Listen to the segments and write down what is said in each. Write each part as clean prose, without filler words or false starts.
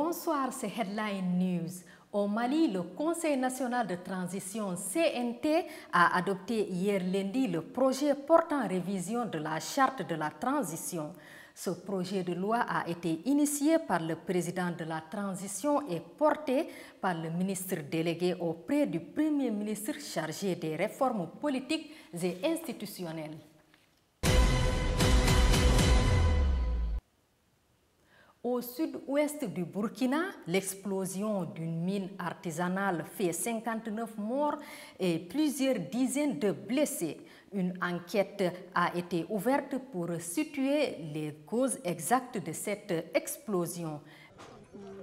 Bonsoir, c'est Headline News. Au Mali, le Conseil national de transition CNT a adopté hier lundi le projet portant révision de la charte de la transition. Ce projet de loi a été initié par le président de la transition et porté par le ministre délégué auprès du Premier ministre chargé des réformes politiques et institutionnelles. Au sud-ouest du Burkina, l'explosion d'une mine artisanale fait 59 morts et plusieurs dizaines de blessés. Une enquête a été ouverte pour situer les causes exactes de cette explosion.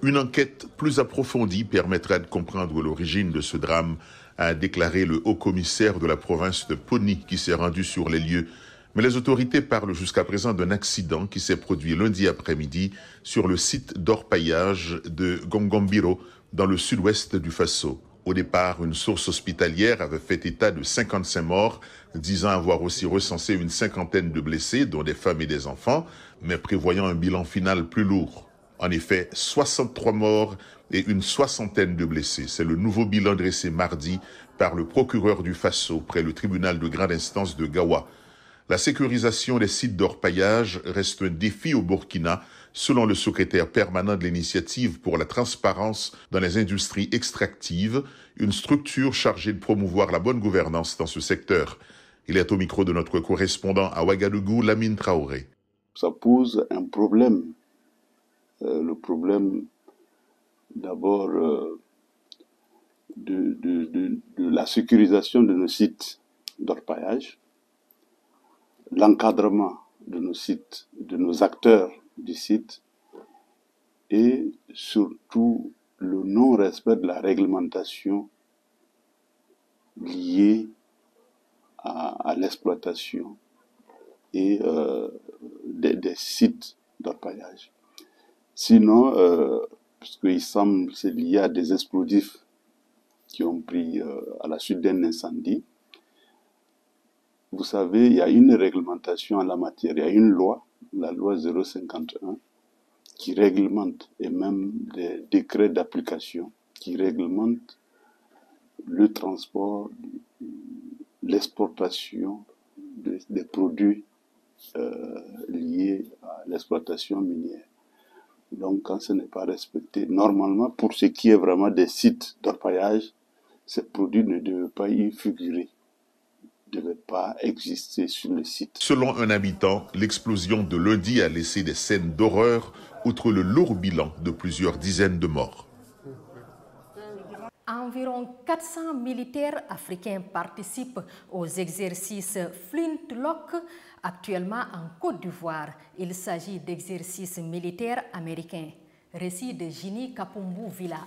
Une enquête plus approfondie permettra de comprendre l'origine de ce drame, a déclaré le haut-commissaire de la province de Poni qui s'est rendu sur les lieux. Mais les autorités parlent jusqu'à présent d'un accident qui s'est produit lundi après-midi sur le site d'orpaillage de Gongombiro, dans le sud-ouest du Faso. Au départ, une source hospitalière avait fait état de 55 morts, disant avoir aussi recensé une cinquantaine de blessés, dont des femmes et des enfants, mais prévoyant un bilan final plus lourd. En effet, 63 morts et une soixantaine de blessés. C'est le nouveau bilan dressé mardi par le procureur du Faso près le tribunal de grande instance de Gawa. La sécurisation des sites d'orpaillage reste un défi au Burkina, selon le secrétaire permanent de l'initiative pour la transparence dans les industries extractives, une structure chargée de promouvoir la bonne gouvernance dans ce secteur. Il est au micro de notre correspondant à Ouagadougou, Lamine Traoré. Ça pose un problème. Le problème d'abord de la sécurisation de nos sites d'orpaillage, l'encadrement de nos sites, de nos acteurs du site et surtout le non-respect de la réglementation liée à l'exploitation et des sites d'orpaillage. Sinon, puisqu'il semble c'est lié à des explosifs qui ont pris à la suite d'un incendie. Vous savez, il y a une réglementation en la matière, il y a une loi, la loi 051, qui réglemente, et même des décrets d'application, qui réglementent le transport, l'exportation des produits liés à l'exploitation minière. Donc, quand ce n'est pas respecté, normalement, pour ce qui est vraiment des sites d'orpaillage, ces produits ne devaient pas y figurer. Ne devait pas exister sur le site. Selon un habitant, l'explosion de lundi a laissé des scènes d'horreur, outre le lourd bilan de plusieurs dizaines de morts. Environ 400 militaires africains participent aux exercices Flintlock actuellement en Côte d'Ivoire. Il s'agit d'exercices militaires américains. Récit de Ginny Kapumbu-Villa.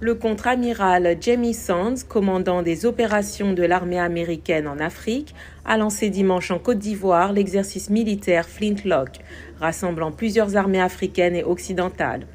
Le contre-amiral Jamie Sands, commandant des opérations de l'armée américaine en Afrique, a lancé dimanche en Côte d'Ivoire l'exercice militaire Flintlock, rassemblant plusieurs armées africaines et occidentales.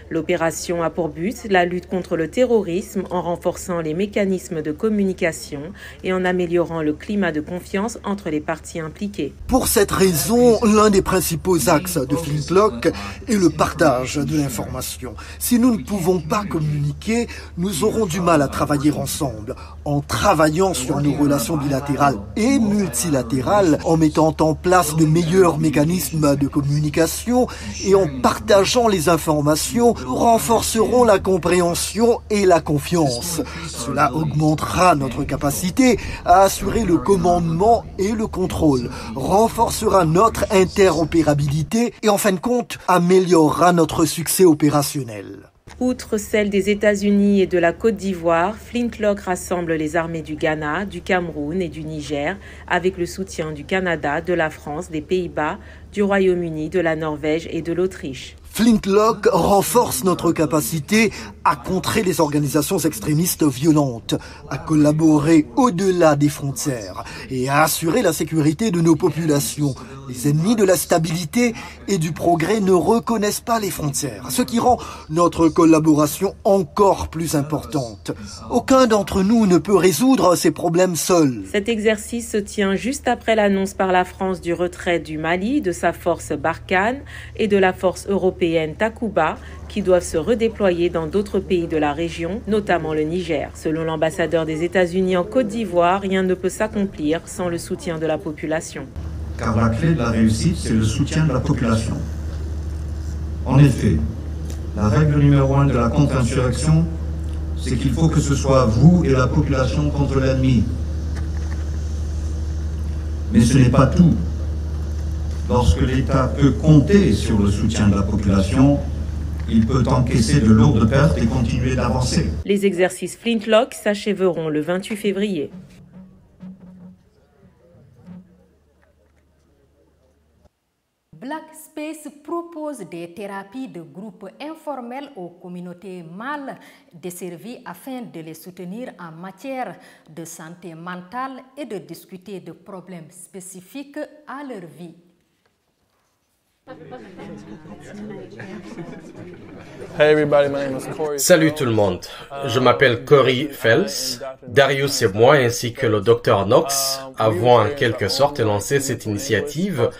L'opération a pour but la lutte contre le terrorisme en renforçant les mécanismes de communication et en améliorant le climat de confiance entre les parties impliquées. Pour cette raison, l'un des principaux axes de Flintlock est le partage de l'information. Si nous ne pouvons pas communiquer, nous aurons du mal à travailler ensemble. En travaillant sur nos relations bilatérales et multilatérales, en mettant en place de meilleurs mécanismes de communication et en partageant les informations, nous renforcerons la compréhension et la confiance. Cela augmentera notre capacité à assurer le commandement et le contrôle, renforcera notre interopérabilité et en fin de compte, améliorera notre succès opérationnel. Outre celle des États-Unis et de la Côte d'Ivoire, Flintlock rassemble les armées du Ghana, du Cameroun et du Niger, avec le soutien du Canada, de la France, des Pays-Bas, du Royaume-Uni, de la Norvège et de l'Autriche. Flintlock renforce notre capacité à contrer les organisations extrémistes violentes, à collaborer au-delà des frontières et à assurer la sécurité de nos populations. Les ennemis de la stabilité et du progrès ne reconnaissent pas les frontières, ce qui rend notre collaboration encore plus importante. Aucun d'entre nous ne peut résoudre ces problèmes seul. Cet exercice se tient juste après l'annonce par la France du retrait du Mali, de sa force Barkhane et de la force européenne Takuba, qui doivent se redéployer dans d'autres pays de la région, notamment le Niger. Selon l'ambassadeur des États-Unis en Côte d'Ivoire, rien ne peut s'accomplir sans le soutien de la population. Car la clé de la réussite, c'est le soutien de la population. En effet, la règle numéro 1 de la contre-insurrection, c'est qu'il faut que ce soit vous et la population contre l'ennemi. Mais ce n'est pas tout. Lorsque l'État peut compter sur le soutien de la population, il peut encaisser de lourdes pertes et continuer d'avancer. Les exercices Flintlock s'achèveront le 28 février. Black Space propose des thérapies de groupe informels aux communautés mal desservies afin de les soutenir en matière de santé mentale et de discuter de problèmes spécifiques à leur vie. Salut tout le monde, je m'appelle Corey Phelps. Darius et moi ainsi que le Dr Knox avons en quelque sorte lancé cette initiative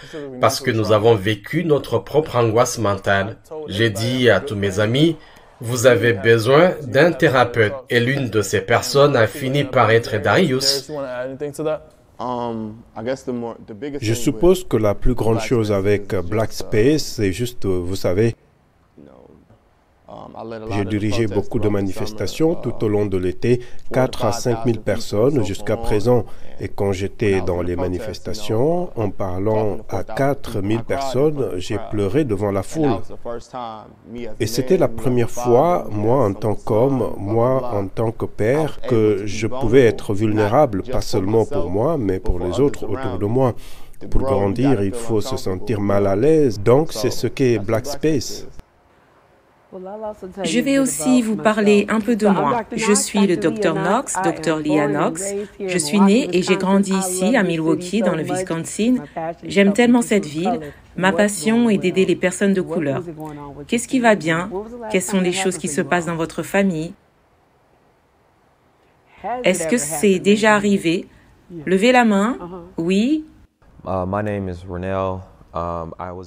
parce que nous avons vécu notre propre angoisse mentale. J'ai dit à tous mes amis, vous avez besoin d'un thérapeute et l'une de ces personnes a fini par être Darius. Je suppose que la plus grande chose avec Black Space, c'est juste, vous savez, j'ai dirigé beaucoup de manifestations tout au long de l'été, 4 à 5 000 personnes jusqu'à présent. Et quand j'étais dans les manifestations, en parlant à 4 000 personnes, j'ai pleuré devant la foule. Et c'était la première fois, moi en tant qu'homme, moi en tant que père, que je pouvais être vulnérable, pas seulement pour moi, mais pour les autres autour de moi. Pour grandir, il faut se sentir mal à l'aise. Donc, c'est ce qu'est Black Space. Je vais aussi vous parler un peu de moi. Je suis le Dr Knox, Dr Leah Knox. Je suis née et j'ai grandi ici, à Milwaukee, dans le Wisconsin. J'aime tellement cette ville. Ma passion est d'aider les personnes de couleur. Qu'est-ce qui va bien? Quelles sont les choses qui se passent dans votre famille? Est-ce que c'est déjà arrivé? Levez la main. Oui.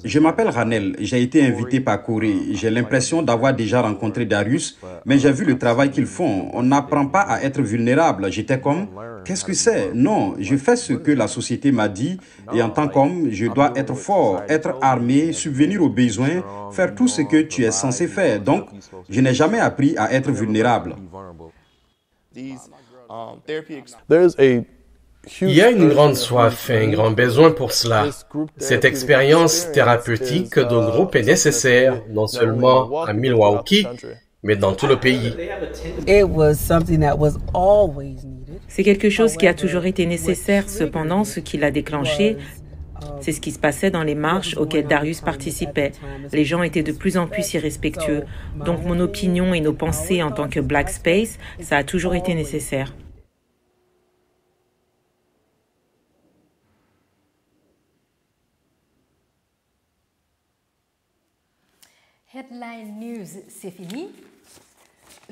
Je m'appelle Ranel, j'ai été invité par Corey. J'ai l'impression d'avoir déjà rencontré Darius, mais j'ai vu le travail qu'ils font. On n'apprend pas à être vulnérable. J'étais comme, qu'est-ce que c'est? Non, je fais ce que la société m'a dit et en tant qu'homme, je dois être fort, être armé, subvenir aux besoins, faire tout ce que tu es censé faire. Donc, je n'ai jamais appris à être vulnérable. Il y a une grande soif et un grand besoin pour cela. Cette expérience thérapeutique de groupe est nécessaire, non seulement à Milwaukee, mais dans tout le pays. C'est quelque chose qui a toujours été nécessaire. Cependant, ce qui l'a déclenché, c'est ce qui se passait dans les marches auxquelles Darius participait. Les gens étaient de plus en plus irrespectueux. Donc mon opinion et nos pensées en tant que Black Space, ça a toujours été nécessaire. Headline News, c'est fini.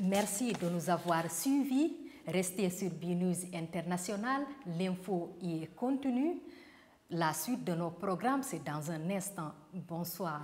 Merci de nous avoir suivis. Restez sur BNews International. L'info y est contenue. La suite de nos programmes, c'est dans un instant. Bonsoir.